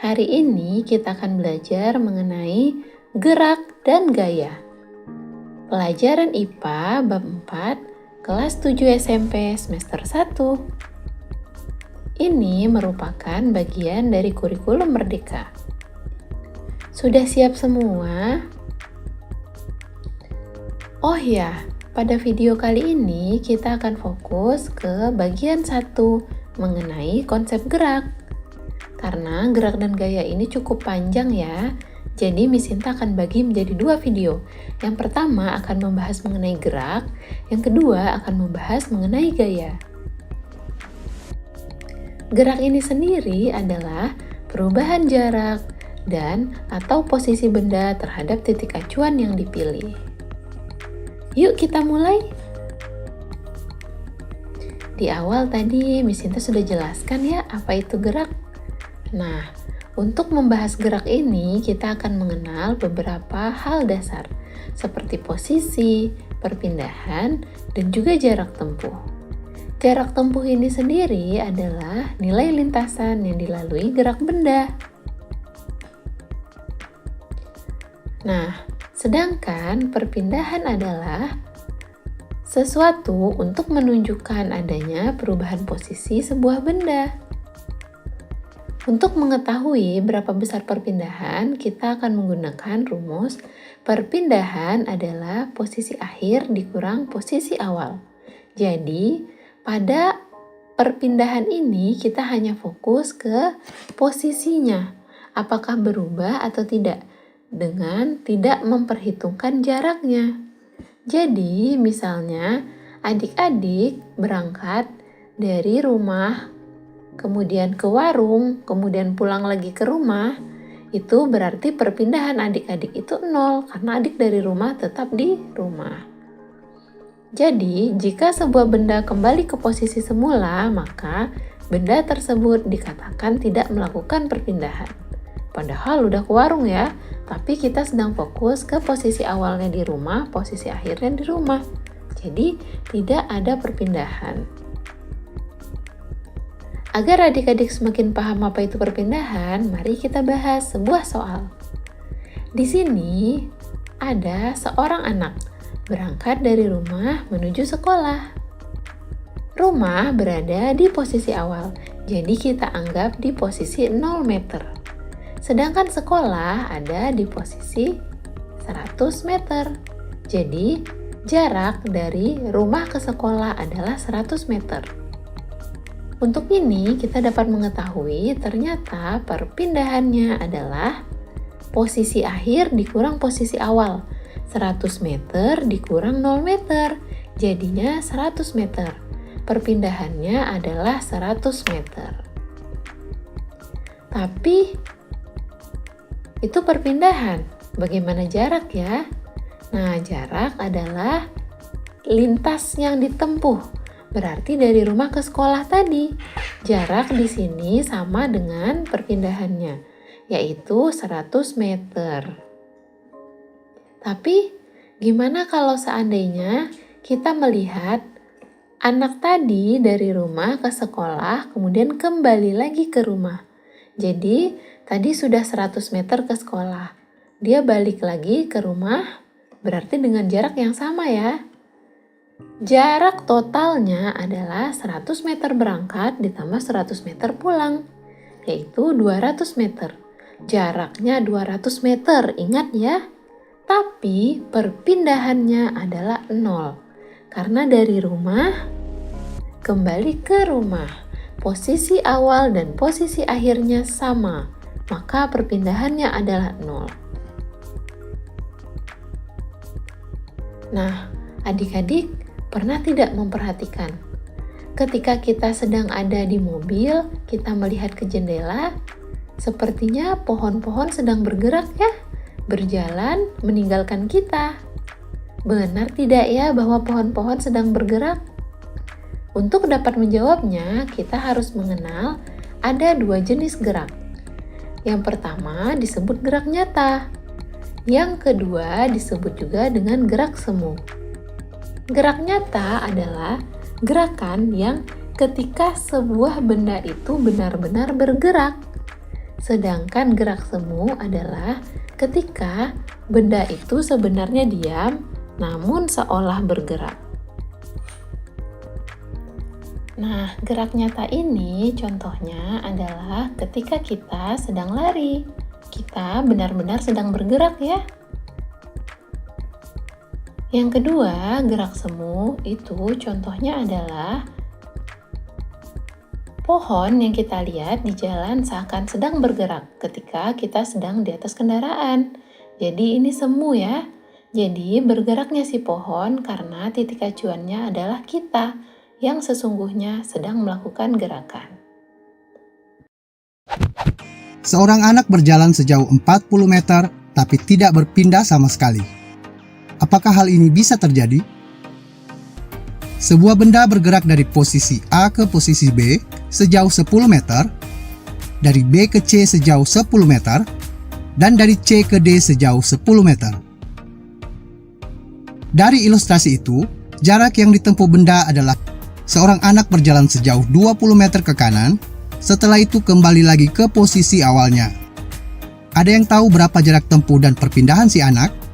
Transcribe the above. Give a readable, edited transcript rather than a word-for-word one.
Hari ini kita akan belajar mengenai gerak dan gaya. Pelajaran IPA bab 4, kelas 7 SMP semester 1. Ini merupakan bagian dari kurikulum Merdeka. Sudah siap semua? Oh ya, pada video kali ini kita akan fokus ke bagian 1 mengenai konsep gerak. Karena gerak dan gaya ini cukup panjang ya, jadi Miss Sinta akan bagi menjadi 2 video. Yang pertama akan membahas mengenai gerak, yang kedua akan membahas mengenai gaya. Gerak ini sendiri adalah perubahan jarak dan atau posisi benda terhadap titik acuan yang dipilih. Yuk kita mulai. Di awal tadi Miss Sinta sudah jelaskan ya apa itu gerak. Nah, untuk membahas gerak ini kita akan mengenal beberapa hal dasar seperti posisi, perpindahan, dan juga jarak tempuh. Jarak tempuh ini sendiri adalah nilai lintasan yang dilalui gerak benda. Nah, sedangkan perpindahan adalah sesuatu untuk menunjukkan adanya perubahan posisi sebuah benda. Untuk mengetahui berapa besar perpindahan, kita akan menggunakan rumus perpindahan adalah posisi akhir dikurang posisi awal. Jadi, pada perpindahan ini kita hanya fokus ke posisinya, apakah berubah atau tidak, dengan tidak memperhitungkan jaraknya. Jadi, misalnya adik-adik berangkat dari rumah, kemudian ke warung, kemudian pulang lagi ke rumah, itu berarti perpindahan adik-adik itu 0, karena adik dari rumah tetap di rumah. Jadi, jika sebuah benda kembali ke posisi semula, maka benda tersebut dikatakan tidak melakukan perpindahan. Padahal udah ke warung ya, tapi kita sedang fokus ke posisi awalnya di rumah, posisi akhirnya di rumah. Jadi, tidak ada perpindahan. Agar adik-adik semakin paham apa itu perpindahan, mari kita bahas sebuah soal. Di sini ada seorang anak berangkat dari rumah menuju sekolah. Rumah berada di posisi awal, jadi kita anggap di posisi 0 meter. Sedangkan sekolah ada di posisi 100 meter. Jadi, jarak dari rumah ke sekolah adalah 100 meter. Untuk ini, kita dapat mengetahui ternyata perpindahannya adalah posisi akhir dikurang posisi awal. 100 meter dikurang 0 meter, jadinya 100 meter. Perpindahannya adalah 100 meter. Tapi, itu perpindahan. Bagaimana jarak ya? Nah, jarak adalah lintas yang ditempuh. Berarti dari rumah ke sekolah tadi. Jarak di sini sama dengan perpindahannya, yaitu 100 meter. Tapi, gimana kalau seandainya kita melihat anak tadi dari rumah ke sekolah, kemudian kembali lagi ke rumah. Jadi, tadi sudah 100 meter ke sekolah. Dia balik lagi ke rumah, berarti dengan jarak yang sama ya. Jarak totalnya adalah 100 meter berangkat ditambah 100 meter pulang, yaitu 200 meter. Jaraknya 200 meter, ingat ya. Tapi perpindahannya adalah 0, karena dari rumah kembali ke rumah. Posisi awal dan posisi akhirnya sama, maka perpindahannya adalah 0. Nah, adik-adik pernah tidak memperhatikan? Ketika kita sedang ada di mobil, kita melihat ke jendela, sepertinya pohon-pohon sedang bergerak ya, berjalan meninggalkan kita. Benar tidak ya bahwa pohon-pohon sedang bergerak? Untuk dapat menjawabnya, kita harus mengenal ada 2 jenis gerak. Yang pertama disebut gerak nyata. Yang kedua disebut juga dengan gerak semu. Gerak nyata adalah gerakan yang ketika sebuah benda itu benar-benar bergerak. Sedangkan gerak semu adalah ketika benda itu sebenarnya diam, namun seolah bergerak. Nah, gerak nyata ini contohnya adalah ketika kita sedang lari. Kita benar-benar sedang bergerak ya. Yang kedua, gerak semu itu contohnya adalah pohon yang kita lihat di jalan seakan sedang bergerak ketika kita sedang di atas kendaraan. Jadi ini semu ya. Jadi bergeraknya si pohon karena titik acuannya adalah kita yang sesungguhnya sedang melakukan gerakan. Seorang anak berjalan sejauh 40 meter tapi tidak berpindah sama sekali. Apakah hal ini bisa terjadi? Sebuah benda bergerak dari posisi A ke posisi B sejauh 10 meter, dari B ke C sejauh 10 meter, dan dari C ke D sejauh 10 meter. Dari ilustrasi itu, jarak yang ditempuh benda adalah seorang anak berjalan sejauh 20 meter ke kanan, setelah itu kembali lagi ke posisi awalnya. Ada yang tahu berapa jarak tempuh dan perpindahan si anak?